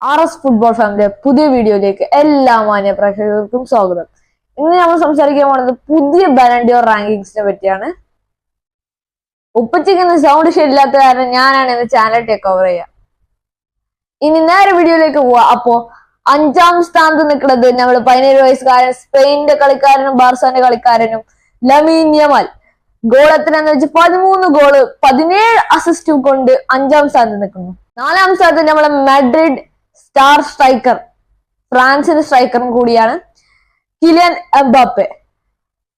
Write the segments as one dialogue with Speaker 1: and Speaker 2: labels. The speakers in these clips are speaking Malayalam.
Speaker 1: RS ഫുട്ബോൾ ഫാമിലിയുടെ പുതിയ വീഡിയോയിലേക്ക് എല്ലാ മാന്യ പ്രേക്ഷകർക്കും സ്വാഗതം. ഇന്ന് നമ്മൾ സംസാരിക്കാൻ പോകുന്നത് പുതിയ ബാലൻഡിയോർ റാങ്കിങ്സിനെ പറ്റിയാണ്. ഉപ്പച്ചിക്കുന്ന സൗണ്ട് ശരിയില്ലാത്ത കാരണം ഞാനാണ് ഇന്ന് ചാനൽ ടേക്ക് ഓവർ ചെയ്യുക. ഇനി നേരെ വീഡിയോയിലേക്ക് പോവാ. അപ്പോ 5ാം സ്ഥാനത്ത് നിൽക്കുന്നത് നമ്മൾ 17 വയസ്സുകാരൻ സ്പെയിനിന്റെ കളിക്കാരനും ബാർസന്റെ കളിക്കാരനും ലമീൻ യമാൽ. ഗോൾ എത്രയാന്ന് വെച്ചാൽ 13 ഗോള് 17 അസിസ്റ്റും കൊണ്ട് 5ാം സ്ഥാനത്ത് നിൽക്കുന്നു. 4ാം സ്ഥാനത്ത് നമ്മളെ മാഡ്രിഡ് സ്റ്റാർ സ്ട്രൈക്കർ, ഫ്രാൻസിന്റെ സ്ട്രൈക്കറും കൂടിയാണ് കിലിയൻ എംബാപ്പെ.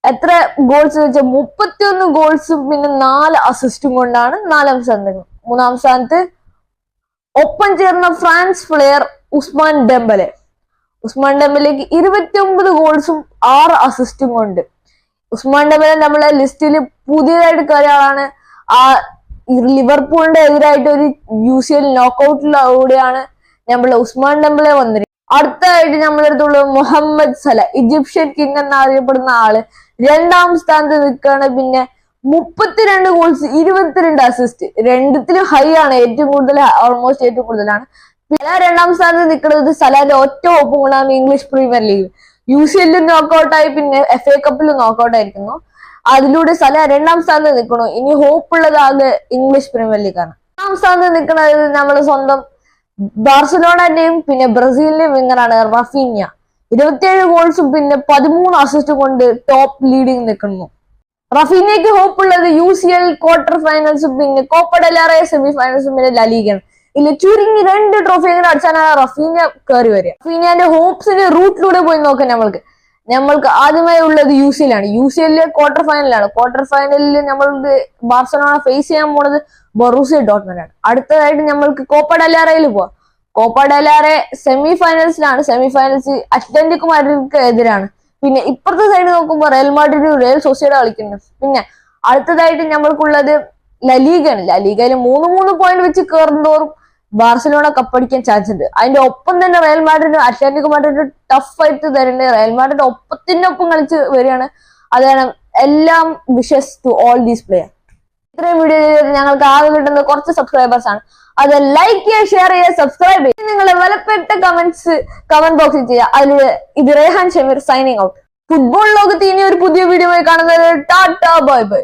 Speaker 1: എത്ര ഗോൾസ് വെച്ചാൽ 31 ഗോൾസും പിന്നെ 4 അസിസ്റ്റും കൊണ്ടാണ് 4ാം സ്ഥാനത്ത്. 3ാം സ്ഥാനത്ത് ഒപ്പം ചേർന്ന France player Ousmane Dembele. Ousmane ഡെംബലേക്ക് 29 ഗോൾസും 6 അസിസ്റ്റും കൊണ്ട്. ഉസ്മാൻ ഡെംബലെ നമ്മളെ ലിസ്റ്റിൽ പുതിയതായിട്ട് കയറിയ ആളാണ്. ആ ലിവർപൂളിന്റെ എതിരായിട്ട് ഒരു UCL നോക്കൌട്ടിലൂടെയാണ് നമ്മളെ ഉസ്മാൻ ഡെംബലെ വന്നിരിക്കുന്നത്. അടുത്തതായിട്ട് നമ്മുടെ അടുത്തുള്ള മുഹമ്മദ് സല, ഈജിപ്ഷ്യൻ കിങ് എന്നറിയപ്പെടുന്ന ആള് 2ാം സ്ഥാനത്ത് നിൽക്കുകയാണ്. പിന്നെ 32 ഗോൾസ് 22 അസിസ്റ്റ്, രണ്ടത്തിലും ഹൈ ആണ്, ഏറ്റവും കൂടുതൽ, ഓൾമോസ്റ്റ് ഏറ്റവും കൂടുതലാണ്. സല 2ാം സ്ഥാനത്ത് നിൽക്കുന്നത് സലാന്റെ ഒറ്റ ഹോപ്പും കൊണ്ടാണ് ഇംഗ്ലീഷ് പ്രീമിയർ ലീഗ്. UCL നോക്കൌട്ടായി, പിന്നെ FA കപ്പിൽ നോക്കൌട്ട് ആയിരിക്കുന്നു. അതിലൂടെ സല 2ാം സ്ഥാനത്ത് നിൽക്കണു. ഇനി ഹോപ്പ് ഉള്ളത് ആകെ ഇംഗ്ലീഷ് പ്രീമിയർ ലീഗാണ്. 2ാം സ്ഥാനത്ത് നിൽക്കുന്നത് നമ്മുടെ സ്വന്തം ബാർസലോണന്റെയും പിന്നെ ബ്രസീലിന്റെയും വിങ്ങറാണ് റഫീഞ്ഞ. 27 ഗോൾസും പിന്നെ 13 അസിസ്റ്റും കൊണ്ട് ടോപ്പ് ലീഡിങ് നിൽക്കുന്നു. റഫീഞ്ഞയ്ക്ക് ഹോപ്പ് ഉള്ളത് UCL ക്വാർട്ടർ ഫൈനൽസും പിന്നെ കോപ്പ ഡെൽ റേ സെമി ഫൈനൽസും പിന്നെ ലലീഗയാണ്. ഇല്ല, ചുരുങ്ങി 2 ട്രോഫി എങ്ങനെ അടിച്ചാലാണ് റഫീഞ്ഞ കയറി വരിക. റഫീഞ്ഞന്റെ ഹോപ്സിന്റെ റൂട്ടിലൂടെ പോയി നോക്കാം. നമ്മൾക്ക് ആദ്യമായി ഉള്ളത് UCL ആണ്. UCL quarter ഫൈനലാണ്. ക്വാർട്ടർ ഫൈനലിൽ നമ്മൾക്ക് ബാർസലോണ ഫേസ് ചെയ്യാൻ പോണത് ബൊറൂസിയ ഡോർട്ട്മണ്ട് ആണ്. അടുത്തതായിട്ട് നമ്മൾക്ക് കോപ്പ ഡെൽ റേയിൽ പോവാം. കോപ്പ ഡെൽ റേ സെമി ഫൈനൽസിലാണ്. സെമി ഫൈനൽസ് അറ്റ്ലന്റിക് മാഡ്രിഡിന് എതിരാണ്. പിന്നെ ഇപ്പുറത്തെ സൈഡ് നോക്കുമ്പോൾ റയൽ മാഡ്രിഡ് റയൽ സൊസൈഡ കളിക്കുന്നത്. പിന്നെ അടുത്തതായിട്ട് നമ്മൾക്കുള്ളത് ലലീഗയാണ്. ലലീഗയിൽ 3 പോയിന്റ് വെച്ച് കയറുന്നതോറും ബാർസലോണ കപ്പടിക്കാൻ ചാൻസ് ഉണ്ട്. അതിന്റെ ഒപ്പം തന്നെ Real Madrid Atletico Madrid tough ആയിട്ട് തരുന്നുണ്ട്. റയൽ മാഡ്രിഡ് ഒപ്പം കളിച്ച് വരികയാണ്. അതാണ് എല്ലാം wishes to all these player. ഇത്രയും വീഡിയോ ഞങ്ങൾക്ക് ആകെ കിട്ടുന്നത് കുറച്ച് സബ്സ്ക്രൈബേഴ്സ് ആണ്. അത് ലൈക്ക് ചെയ്യുക, ഷെയർ ചെയ്യുക, സബ്സ്ക്രൈബ് ചെയ്യുക. നിങ്ങളെ വിലപ്പെട്ട കമന്റ് ബോക്സിൽ ചെയ്യുക. അതിലൂടെ ഇത് Rehan Shameer signing out. Football ലോകത്ത് ഇനി ഒരു പുതിയ വീഡിയോ ആയി കാണുന്നത്. Tata, bye bye.